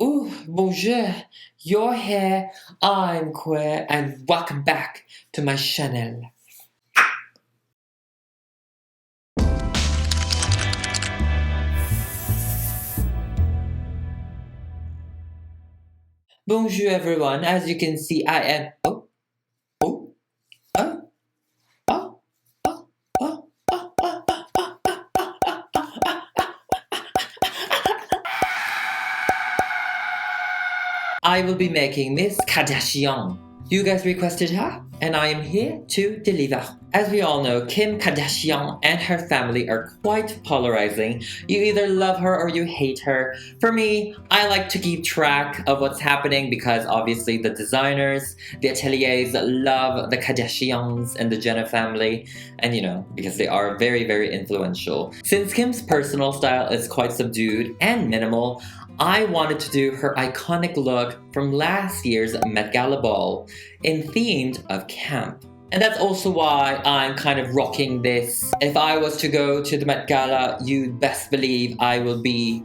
Ooh, bonjour, you're here, I'm queer, and welcome back to my channel. Bonjour everyone, as you can see I am... Oh, oh, oh, oh, oh, oh, oh, oh, oh, oh, I will be making Miss Kardashian. You guys requested her, and I am here to deliver. As we all know, Kim Kardashian and her family are quite polarizing. You either love her or you hate her. For me, I like to keep track of what's happening because obviously the designers, the ateliers love the Kardashians and the Jenner family, and because they are very, very influential. Since Kim's personal style is quite subdued and minimal, I wanted to do her iconic look from last year's Met Gala ball in themed of camp. And that's also why I'm kind of rocking this. If I was to go to the Met Gala, you'd best believe I will be,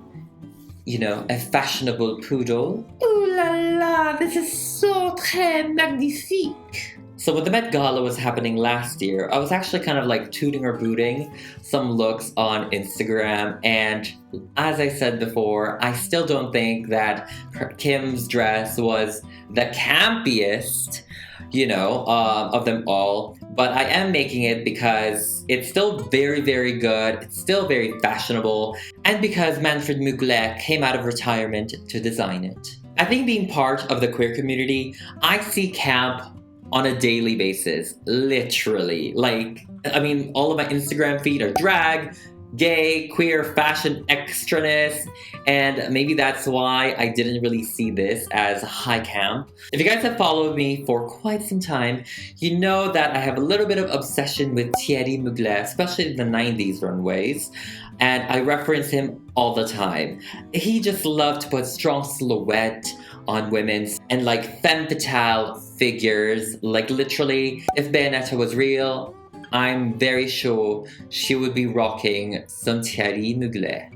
a fashionable poodle. Ooh la la, this is so très magnifique. So when the Met Gala was happening last year, I was actually kind of like tooting or booting some looks on Instagram, and as I said before, I still don't think that Kim's dress was the campiest, of them all, but I am making it because it's still very, very good, it's still very fashionable, and because Manfred Mugler came out of retirement to design it. I think being part of the queer community, I see camp on a daily basis, literally. All of my Instagram feed are drag, gay, queer, fashion extraness, and maybe that's why I didn't really see this as high camp. If you guys have followed me for quite some time, you know that I have a little bit of obsession with Thierry Mugler, especially in the 90s runways, and I reference him all the time. He just loved to put strong silhouette on women's and femme fatale figures. Literally, if Bayonetta was real, I'm very sure she would be rocking some Thierry Mugler.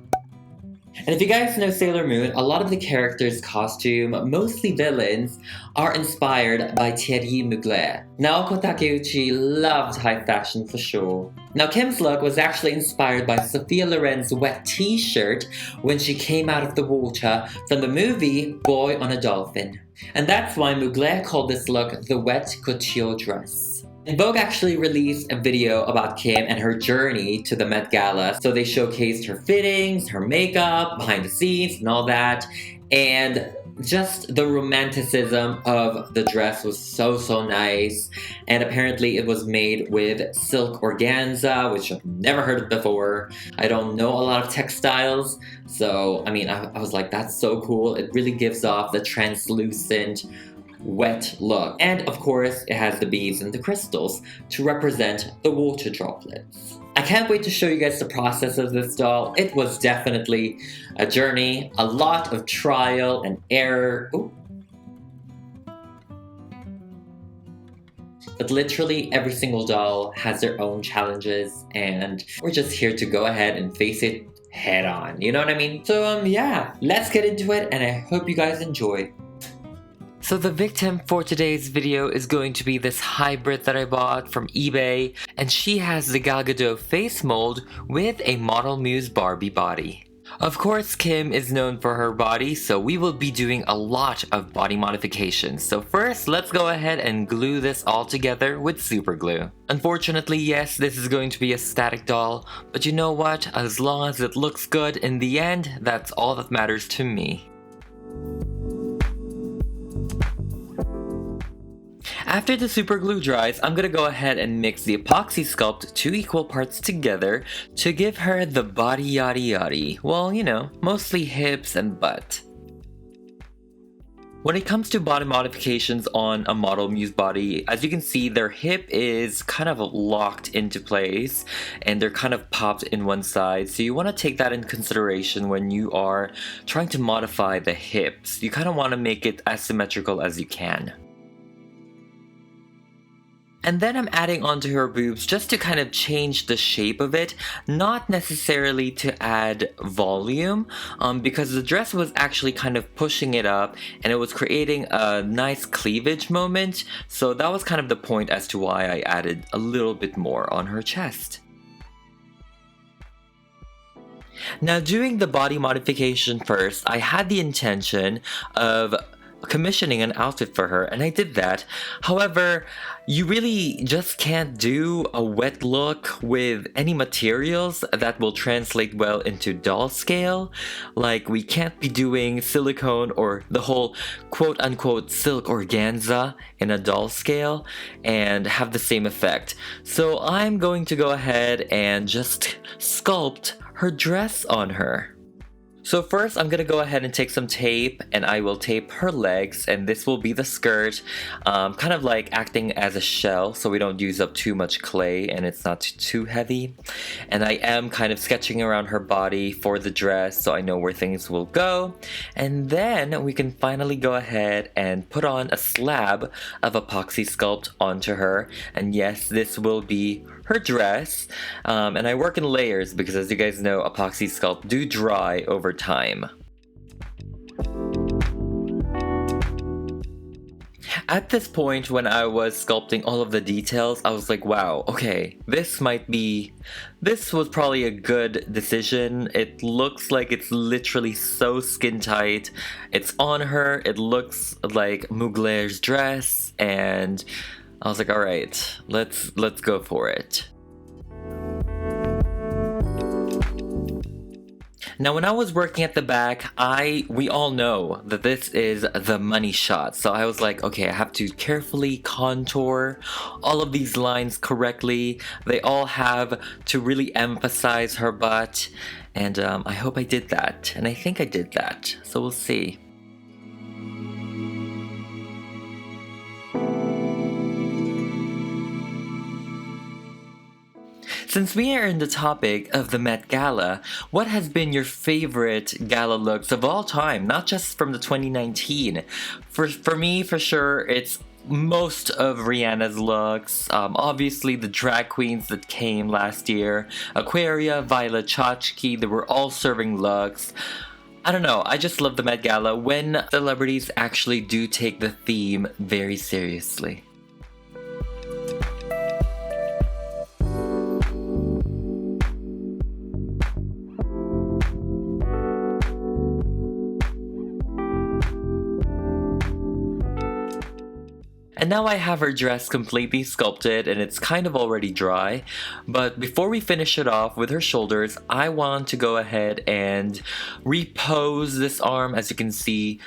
And if you guys know Sailor Moon, a lot of the characters' costume, mostly villains, are inspired by Thierry Mugler. Naoko Takeuchi loved high fashion for sure. Now Kim's look was actually inspired by Sophia Loren's wet t-shirt when she came out of the water from the movie Boy on a Dolphin. And that's why Mugler called this look the wet couture dress. And Vogue actually released a video about Kim and her journey to the Met Gala. So they showcased her fittings, her makeup, behind the scenes, and all that. And just the romanticism of the dress was so, so nice. And apparently it was made with silk organza, which I've never heard of before. I don't know a lot of textiles. So, I was like, that's so cool. It really gives off the translucent, wet look. And of course, it has the beads and the crystals to represent the water droplets. I can't wait to show you guys the process of this doll. It was definitely a journey, a lot of trial and error. Ooh. But literally every single doll has their own challenges, and we're just here to go ahead and face it head on. You know what I mean? So yeah, let's get into it, and I hope you guys enjoy. So the victim for today's video is going to be this hybrid that I bought from eBay, and she has the Gal Gadot face mold with a Model Muse Barbie body. Of course, Kim is known for her body, so we will be doing a lot of body modifications. So first, let's go ahead and glue this all together with super glue. Unfortunately, yes, this is going to be a static doll, but you know what? As long as it looks good in the end, that's all that matters to me. After the super glue dries, I'm gonna go ahead and mix the epoxy sculpt 2 equal parts together to give her the body yaddy yaddy. Well, mostly hips and butt. When it comes to body modifications on a Model Muse body, as you can see, their hip is kind of locked into place and they're kind of popped in one side. So you want to take that in consideration when you are trying to modify the hips. You kind of want to make it as symmetrical as you can. And then I'm adding onto her boobs just to kind of change the shape of it, not necessarily to add volume, because the dress was actually kind of pushing it up and it was creating a nice cleavage moment, so that was kind of the point as to why I added a little bit more on her chest. Now, doing the body modification first, I had the intention of commissioning an outfit for her, and I did that. However, you really just can't do a wet look with any materials that will translate well into doll scale. Like, we can't be doing silicone or the whole quote-unquote silk organza in a doll scale and have the same effect. So I'm going to go ahead and just sculpt her dress on her. So first, I'm gonna go ahead and take some tape and I will tape her legs, and this will be the skirt, kind of like acting as a shell so we don't use up too much clay and it's not too heavy. And I am kind of sketching around her body for the dress so I know where things will go. And then we can finally go ahead and put on a slab of epoxy sculpt onto her. And yes, this will be her dress, and I work in layers because, as you guys know, epoxy sculpt do dry over time. At this point, when I was sculpting all of the details, I was like, wow, okay, this was probably a good decision. It looks like it's literally so skin tight. It's on her, it looks like Mugler's dress, and I was like, all right, let's go for it. Now, when I was working at the back, we all know that this is the money shot. So I was like, okay, I have to carefully contour all of these lines correctly. They all have to really emphasize her butt. And I hope I did that. And I think I did that. So we'll see. Since we are in the topic of the Met Gala, what has been your favorite gala looks of all time, not just from the 2019? For me, for sure, it's most of Rihanna's looks, obviously the drag queens that came last year, Aquaria, Voila, Chachki, they were all serving looks. I don't know, I just love the Met Gala when celebrities actually do take the theme very seriously. And now I have her dress completely sculpted and it's kind of already dry, but before we finish it off with her shoulders, I want to go ahead and repose this arm. As you can see,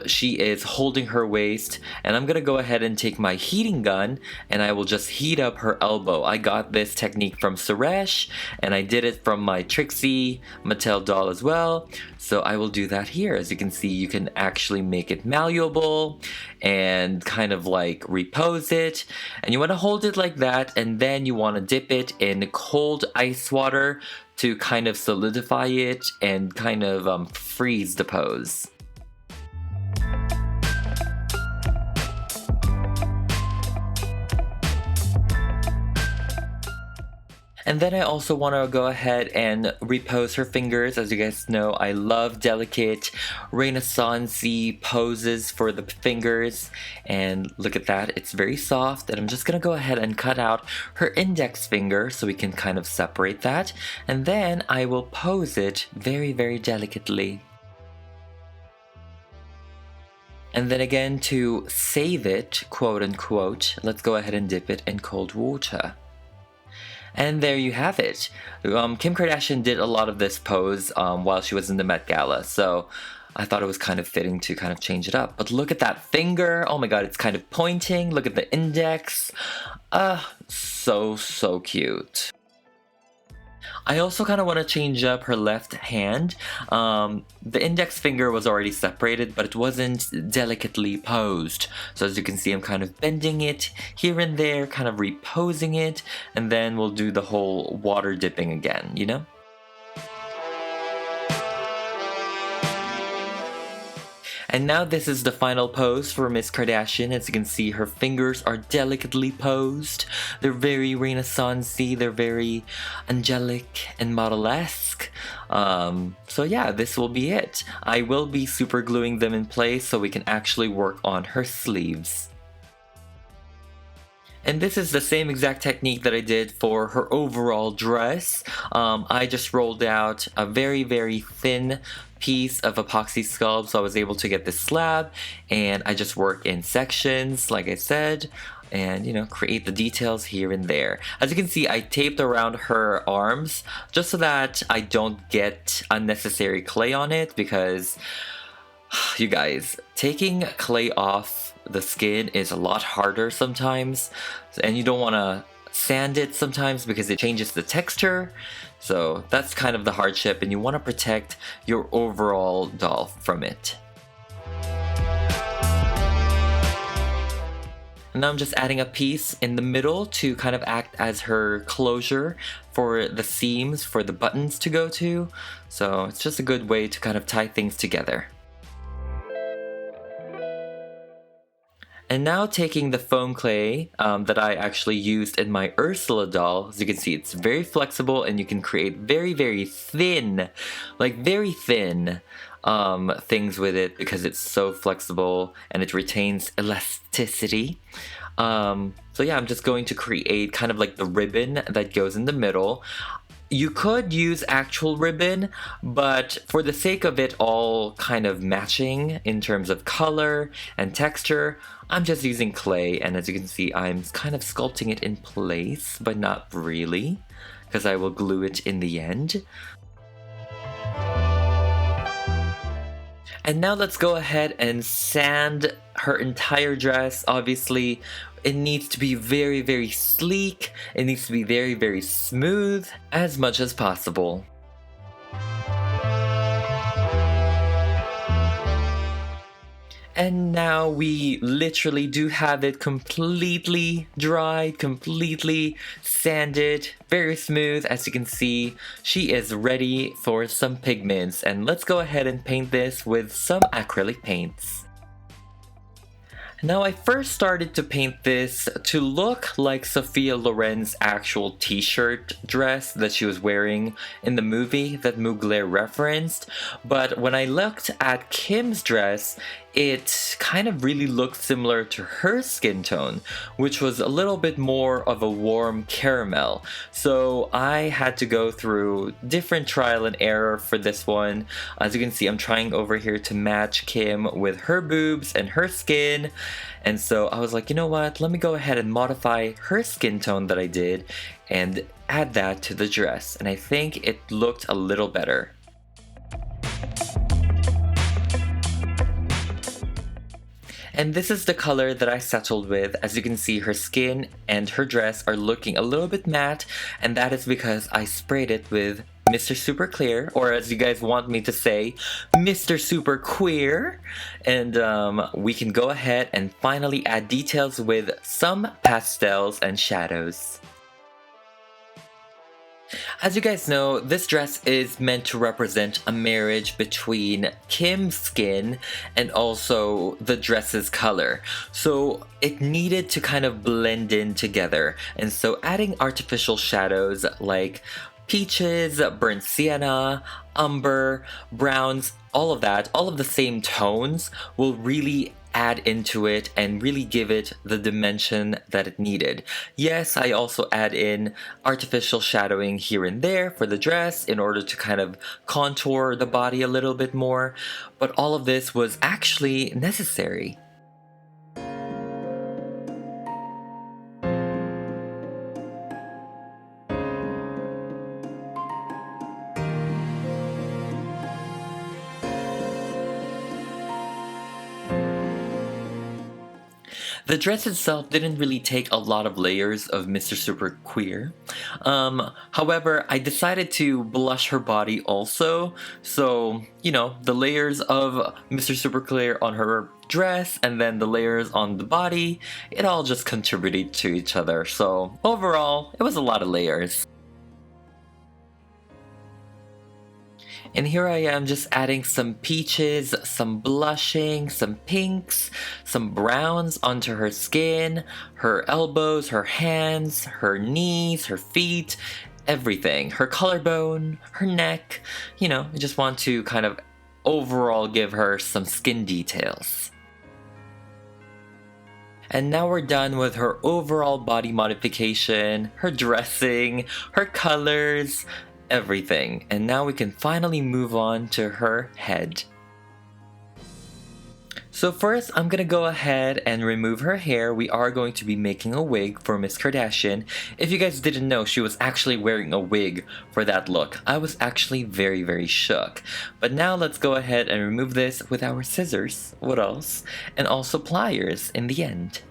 she is holding her waist, and I'm gonna go ahead and take my heating gun and I will just heat up her elbow. I got this technique from Suresh and I did it from my Trixie Mattel doll as well, so I will do that here. As you can see, you can actually make it malleable and kind of like repose it, and you want to hold it like that, and then you want to dip it in cold ice water to kind of solidify it and kind of freeze the pose. And then I also want to go ahead and repose her fingers. As you guys know, I love delicate Renaissance-y poses for the fingers. And look at that, it's very soft. And I'm just going to go ahead and cut out her index finger so we can kind of separate that. And then I will pose it very, very delicately. And then again, to save it, quote unquote, let's go ahead and dip it in cold water. And there you have it. Kim Kardashian did a lot of this pose while she was in the Met Gala, so I thought it was kind of fitting to kind of change it up. But look at that finger. Oh my god, it's kind of pointing. Look at the index. So cute. I also kind of want to change up her left hand. The index finger was already separated, but it wasn't delicately posed. So as you can see, I'm kind of bending it here and there, kind of reposing it, and then we'll do the whole water dipping again, you know? And now this is the final pose for Miss Kardashian. As you can see, her fingers are delicately posed. They're very Renaissance-y, they're very angelic and model-esque. So yeah, this will be it. I will be super gluing them in place so we can actually work on her sleeves. And this is the same exact technique that I did for her overall dress. I just rolled out a very thin piece of epoxy sculpt, so I was able to get this slab, and I just work in sections, like I said, and create the details here and there. As you can see, I taped around her arms just so that I don't get unnecessary clay on it, because you guys, taking clay off the skin is a lot harder sometimes, and you don't want to sand it sometimes because it changes the texture. So that's kind of the hardship, and you want to protect your overall doll from it. And now I'm just adding a piece in the middle to kind of act as her closure for the seams for the buttons to go to. So it's just a good way to kind of tie things together. And now taking the foam clay that I actually used in my Ursula doll, as you can see, it's very flexible and you can create very thin, like very thin things with it because it's so flexible and it retains elasticity. So yeah, I'm just going to create kind of like the ribbon that goes in the middle. You could use actual ribbon, but for the sake of it all kind of matching in terms of color and texture, I'm just using clay, and as you can see, I'm kind of sculpting it in place, but not really, because I will glue it in the end. And now let's go ahead and sand her entire dress. Obviously, it needs to be very sleek. It needs to be very smooth as much as possible. And now we literally do have it completely dried, completely sanded, very smooth. As you can see, she is ready for some pigments. And let's go ahead and paint this with some acrylic paints. Now I first started to paint this to look like Sophia Loren's actual t-shirt dress that she was wearing in the movie that Mugler referenced, but when I looked at Kim's dress, it kind of really looked similar to her skin tone, which was a little bit more of a warm caramel. So I had to go through different trial and error for this one. As you can see, I'm trying over here to match Kim with her boobs and her skin. And so I was like, you know what, let me go ahead and modify her skin tone that I did and add that to the dress. And I think it looked a little better. And this is the color that I settled with. As you can see, her skin and her dress are looking a little bit matte, and that is because I sprayed it with Mr. Super Clear, or as you guys want me to say, Mr. Super Queer. And we can go ahead and finally add details with some pastels and shadows. As you guys know, this dress is meant to represent a marriage between Kim's skin and also the dress's color. So it needed to kind of blend in together. And so adding artificial shadows like peaches, burnt sienna, umber, browns, all of that, all of the same tones will really add into it and really give it the dimension that it needed. Yes, I also add in artificial shadowing here and there for the dress in order to kind of contour the body a little bit more, but all of this was actually necessary. The dress itself didn't really take a lot of layers of Mr. Super Queer. However, I decided to blush her body also. So, you know, the layers of Mr. Super Queer on her dress and then the layers on the body, it all just contributed to each other. So overall, it was a lot of layers. And here I am just adding some peaches, some blushing, some pinks, some browns onto her skin, her elbows, her hands, her knees, her feet, everything. Her collarbone, her neck. You know, I just want to kind of overall give her some skin details. And now we're done with her overall body modification, her dressing, her colors, everything. And now we can finally move on to her head. So first, I'm gonna go ahead and remove her hair. We are going to be making a wig for Miss Kardashian. If you guys didn't know, she was actually wearing a wig for that look. I was actually very shook. But now let's go ahead and remove this with our scissors. What else? And also pliers in the end.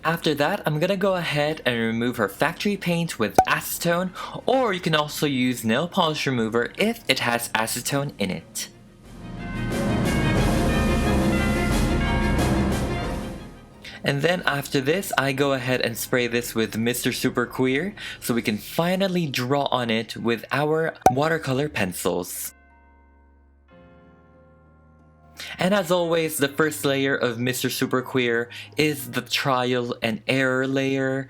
After that, I'm gonna go ahead and remove her factory paint with acetone, or you can also use nail polish remover if it has acetone in it. And then after this, I go ahead and spray this with Mr. Super Queer so we can finally draw on it with our watercolor pencils. And as always, the first layer of Mr. Super Queer is the trial and error layer.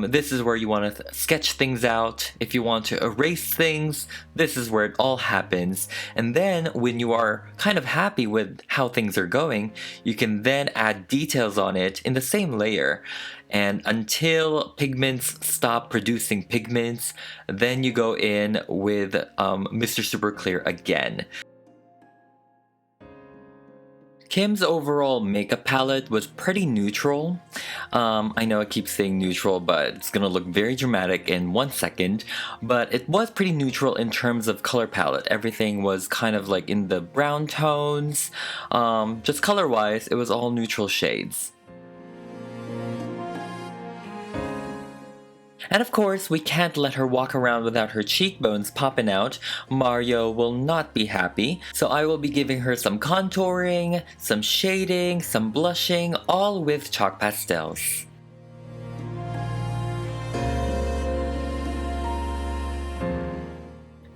This is where you want to sketch things out. If you want to erase things, this is where it all happens. And then when you are kind of happy with how things are going, you can then add details on it in the same layer. And until pigments stop producing pigments, then you go in with Mr. Super Clear again. Kim's overall makeup palette was pretty neutral. I know I keep saying neutral, but it's gonna look very dramatic in 1 second. But it was pretty neutral in terms of color palette. Everything was kind of like in the brown tones. Just color-wise, it was all neutral shades. And of course, we can't let her walk around without her cheekbones popping out. Mario will not be happy. So I will be giving her some contouring, some shading, some blushing, all with chalk pastels.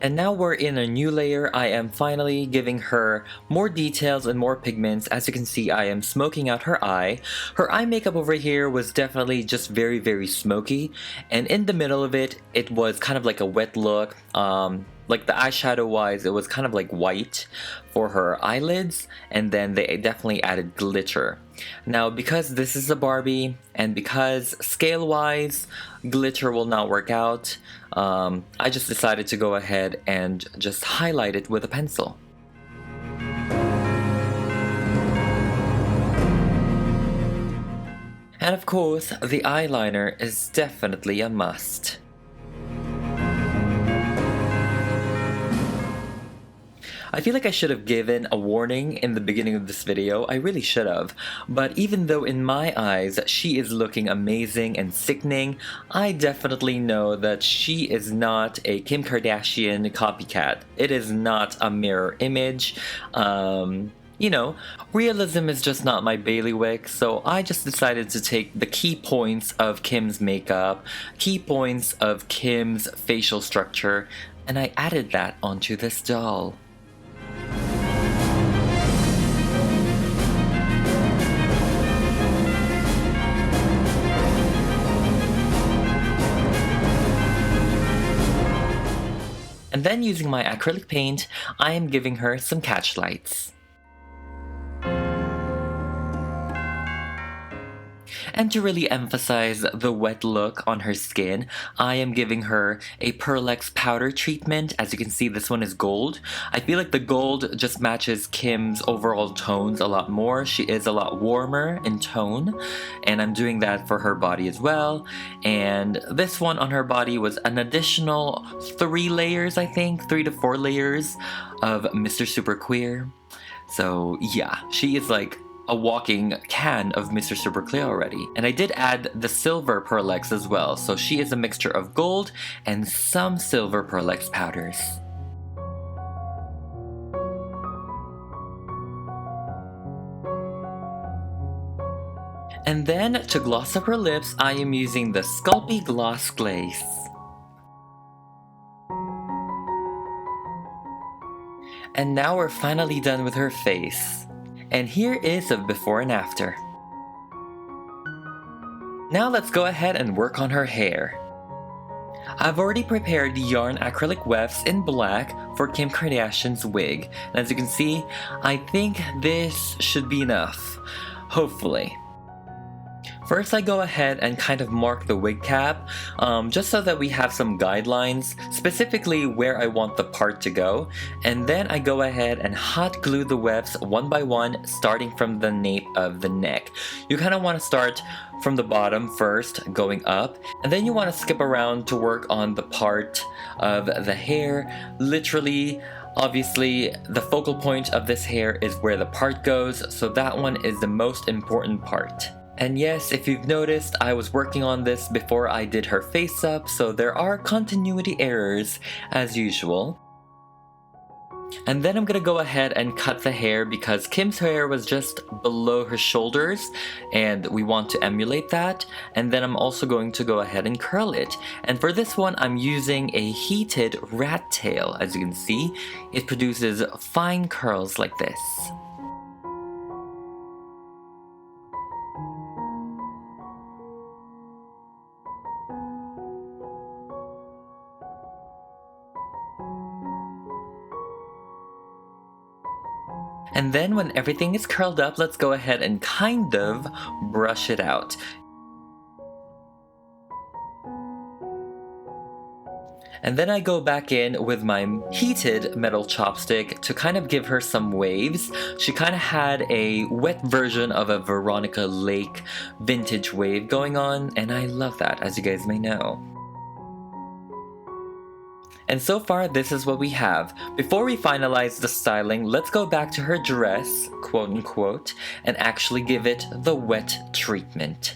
And now we're in a new layer. I am finally giving her more details and more pigments. As you can see, I am smoking out her eye. Her eye makeup over here was definitely just very smoky. And in the middle of it, it was kind of like a wet look. Like the eyeshadow wise, it was kind of like white for her eyelids, and then they definitely added glitter. Now because this is a Barbie, and because scale wise, glitter will not work out, I just decided to go ahead and just highlight it with a pencil. And of course, the eyeliner is definitely a must. I feel like I should have given a warning in the beginning of this video. I really should have. But even though in my eyes she is looking amazing and sickening, I definitely know that she is not a Kim Kardashian copycat. It is not a mirror image. You know, realism is just not my bailiwick, so I just decided to take the key points of Kim's makeup, key points of Kim's facial structure, and I added that onto this doll. And then using my acrylic paint, I am giving her some catch lights. And to really emphasize the wet look on her skin, I am giving her a Pearlex powder treatment. As you can see, this one is gold. I feel like the gold just matches Kim's overall tones a lot more. She is a lot warmer in tone, and I'm doing that for her body as well. And this one on her body was an additional 3 layers, I think, 3 to 4 layers of Mr. Super Queer. So yeah, she is like a walking can of Mr. Super Clear already. And I did add the silver Pearl X as well, so she is a mixture of gold and some silver Pearl X powders. And then, to gloss up her lips, I am using the Sculpting Gloss Glaze. And now we're finally done with her face. And here is a before and after. Now let's go ahead and work on her hair. I've already prepared yarn acrylic wefts in black for Kim Kardashian's wig. And as you can see, I think this should be enough. Hopefully. First, I go ahead and kind of mark the wig cap, just so that we have some guidelines, specifically where I want the part to go, and then I go ahead and hot glue the wefts one by one, starting from the nape of the neck. You kind of want to start from the bottom first, going up, and then you want to skip around to work on the part of the hair. Literally, obviously, the focal point of this hair is where the part goes, so that one is the most important part. And yes, if you've noticed, I was working on this before I did her face up, so there are continuity errors as usual. And then I'm gonna go ahead and cut the hair because Kim's hair was just below her shoulders and we want to emulate that. And then I'm also going to go ahead and curl it. And for this one, I'm using a heated rat tail. As you can see, it produces fine curls like this. And then when everything is curled up, let's go ahead and kind of brush it out. And then I go back in with my heated metal chopstick to kind of give her some waves. She kind of had a wet version of a Veronica Lake vintage wave going on, and I love that, as you guys may know. And so far, this is what we have. Before we finalize the styling, let's go back to her dress, quote unquote, and actually give it the wet treatment.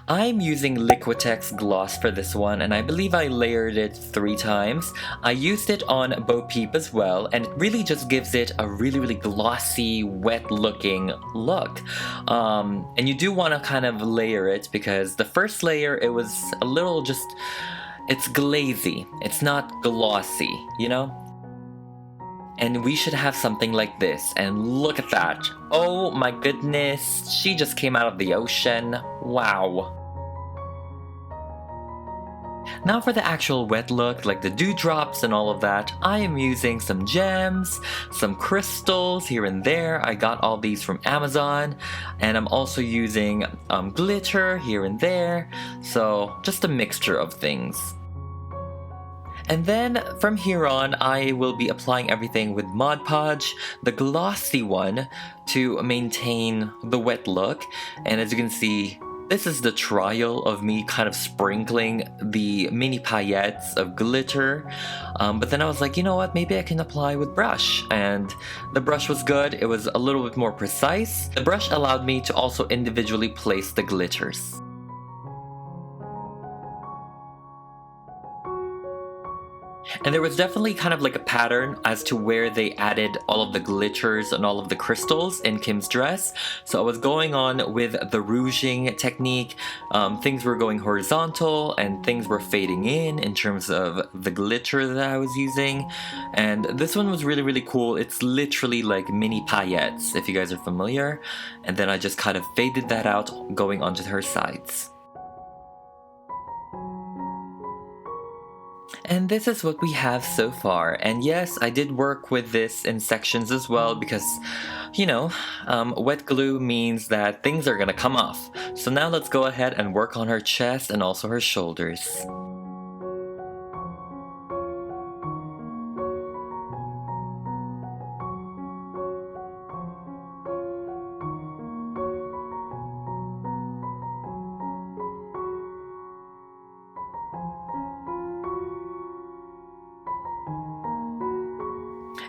I'm using Liquitex gloss for this one, and I believe I layered it 3 times. I used it on Bo Peep as well, and it really just gives it a really glossy, wet looking look. And you do want to kind of layer it because the first layer, it was a little just... it's glazy, it's not glossy, you know? And we should have something like this, and look at that. Oh my goodness, she just came out of the ocean. Wow. Now for the actual wet look, like the dewdrops and all of that, I am using some gems, some crystals here and there. I got all these from Amazon, and I'm also using glitter here and there, so just a mixture of things. And then from here on, I will be applying everything with Mod Podge, the glossy one, to maintain the wet look. And as you can see, this is the trial of me kind of sprinkling the mini paillettes of glitter. But then I was like, you know what, maybe I can apply with brush. And the brush was good, it was a little bit more precise. The brush allowed me to also individually place the glitters. And there was definitely kind of like a pattern as to where they added all of the glitters and all of the crystals in Kim's dress. So I was going on with the rouging technique. Things were going horizontal and things were fading in terms of the glitter that I was using. And this one was really cool. It's literally like mini paillettes, if you guys are familiar. And then I just kind of faded that out going onto her sides. And this is what we have so far. And yes, I did work with this in sections as well because, you know, wet glue means that things are gonna come off. So now let's go ahead and work on her chest and also her shoulders.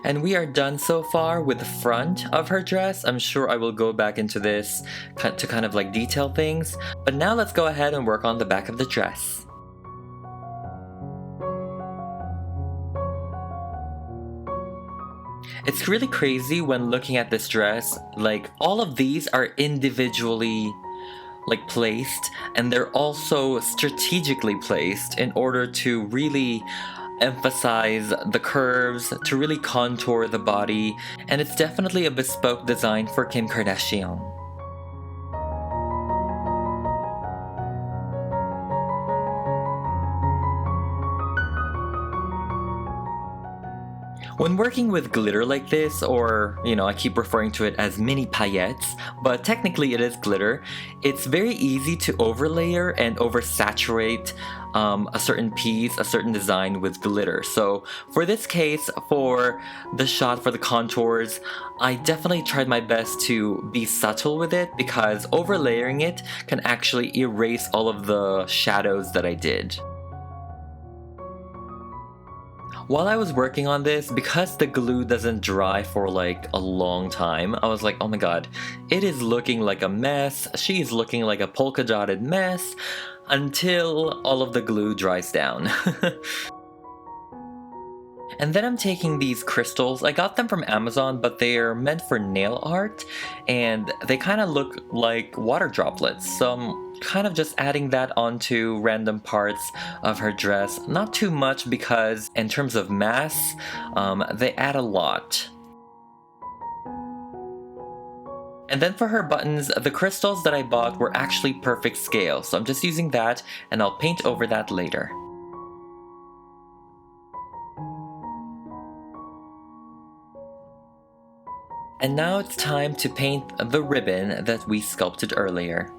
And we are done so far with the front of her dress. I'm sure I will go back into this to kind of like detail things. But now let's go ahead and work on the back of the dress. It's really crazy when looking at this dress, like all of these are individually like placed, and they're also strategically placed in order to really emphasize the curves, to really contour the body, and it's definitely a bespoke design for Kim Kardashian. When working with glitter like this, or, I keep referring to it as mini paillettes, but technically it is glitter, it's very easy to overlayer and oversaturate a certain piece, a certain design with glitter. So for this case, for the shot for the contours, I definitely tried my best to be subtle with it because overlayering it can actually erase all of the shadows that I did. While I was working on this, because the glue doesn't dry for like a long time, I was like, oh my god, it is looking like a mess. She's looking like a polka dotted mess until all of the glue dries down. And then I'm taking these crystals. I got them from Amazon, but they're meant for nail art, and they kind of look like water droplets. So I'm kind of just adding that onto random parts of her dress. Not too much because in terms of mass, they add a lot. And then for her buttons, the crystals that I bought were actually perfect scale. So I'm just using that, and I'll paint over that later. And now it's time to paint the ribbon that we sculpted earlier.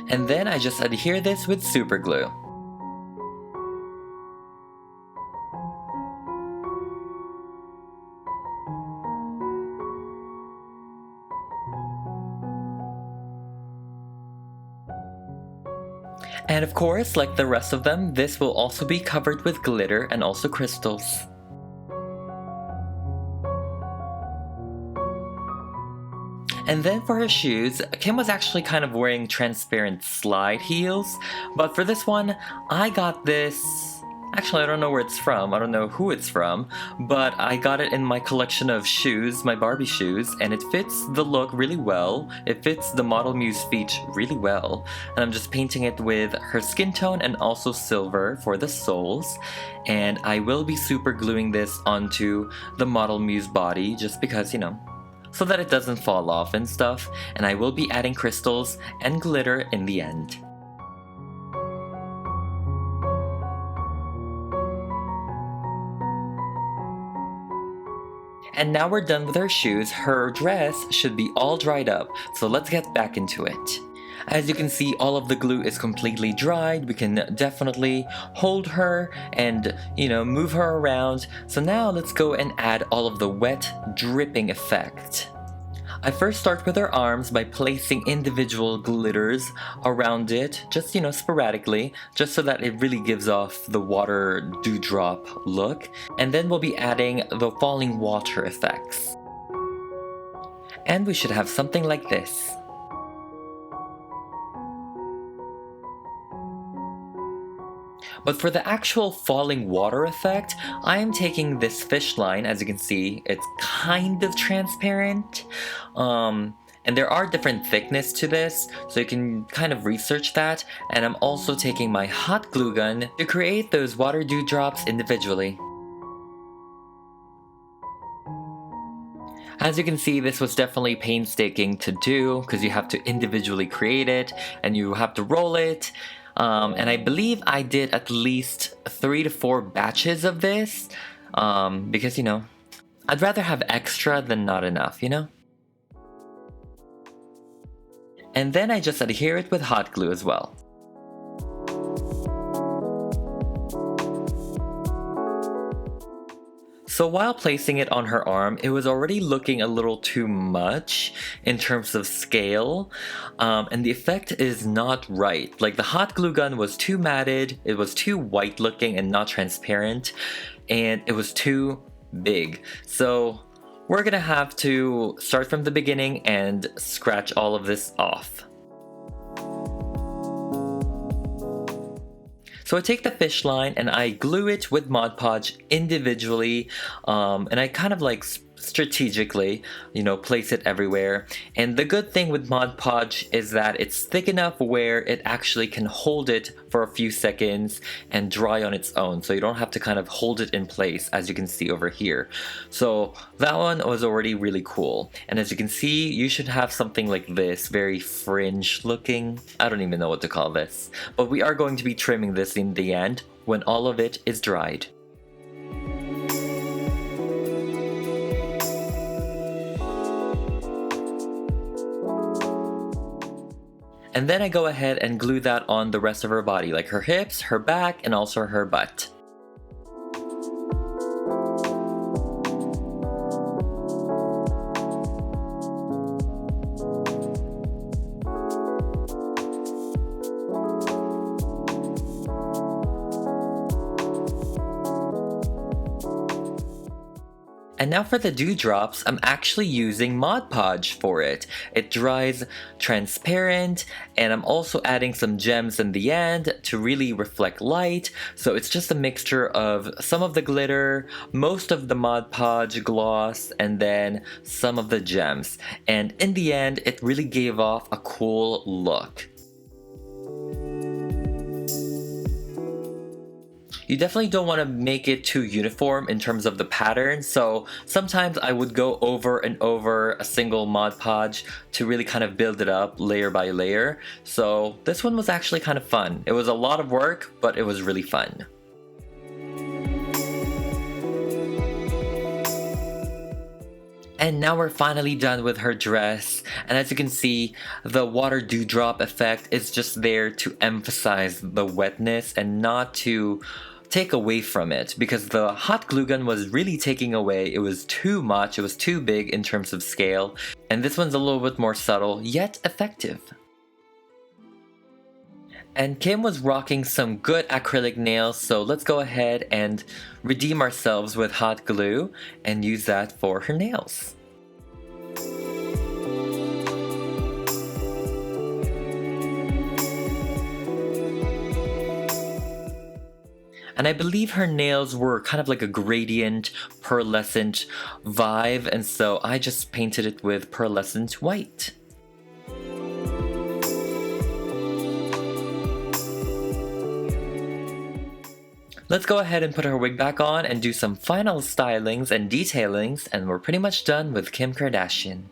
And then I just adhere this with super glue. And of course, like the rest of them, this will also be covered with glitter and also crystals. And then for her shoes, Kim was actually kind of wearing transparent slide heels, but for this one, I got this. Actually, I don't know where it's from, I don't know who it's from, but I got it in my collection of shoes, my Barbie shoes, and it fits the look really well. It fits the Model Muse feet really well, and I'm just painting it with her skin tone and also silver for the soles. And I will be super gluing this onto the Model Muse body just because, so that it doesn't fall off and stuff, and I will be adding crystals and glitter in the end. And now we're done with her shoes. Her dress should be all dried up, so let's get back into it. As you can see, all of the glue is completely dried. We can definitely hold her and, move her around. So now let's go and add all of the wet dripping effect. I first start with her arms by placing individual glitters around it, just sporadically, just so that it really gives off the water dewdrop look. And then we'll be adding the falling water effects. And we should have something like this. But for the actual falling water effect, I am taking this fish line. As you can see, it's kind of transparent. And there are different thickness to this, so you can kind of research that. And I'm also taking my hot glue gun to create those water dewdrops individually. As you can see, this was definitely painstaking to do because you have to individually create it and you have to roll it. And I believe I did at least 3 to 4 batches of this, because, I'd rather have extra than not enough, And then I just adhere it with hot glue as well. So while placing it on her arm, it was already looking a little too much in terms of scale, and the effect is not right. Like the hot glue gun was too matted, it was too white looking and not transparent, and it was too big. So we're gonna have to start from the beginning and scratch all of this off. So I take the fish line and I glue it with Mod Podge individually, and I kind of like strategically, place it everywhere. And the good thing with Mod Podge is that it's thick enough where it actually can hold it for a few seconds and dry on its own, so you don't have to kind of hold it in place, as you can see over here. So that one was already really cool. And as you can see, you should have something like this, very fringe looking. I don't even know what to call this, but we are going to be trimming this in the end when all of it is dried. And then I go ahead and glue that on the rest of her body, like her hips, her back, and also her butt. And now for the dewdrops, I'm actually using Mod Podge for it. It dries transparent, and I'm also adding some gems in the end to really reflect light. So it's just a mixture of some of the glitter, most of the Mod Podge gloss, and then some of the gems. And in the end, it really gave off a cool look. You definitely don't want to make it too uniform in terms of the pattern, so sometimes I would go over and over a single Mod Podge to really kind of build it up layer by layer. So this one was actually kind of fun. It was a lot of work, but it was really fun. And now we're finally done with her dress, and as you can see, the water dewdrop effect is just there to emphasize the wetness and not to take away from it, because the hot glue gun was really taking away. It was too much, it was too big in terms of scale, and this one's a little bit more subtle, yet effective. And Kim was rocking some good acrylic nails, so let's go ahead and redeem ourselves with hot glue and use that for her nails. And I believe her nails were kind of like a gradient, pearlescent vibe, and so I just painted it with pearlescent white. Let's go ahead and put her wig back on and do some final stylings and detailings, and we're pretty much done with Kim Kardashian.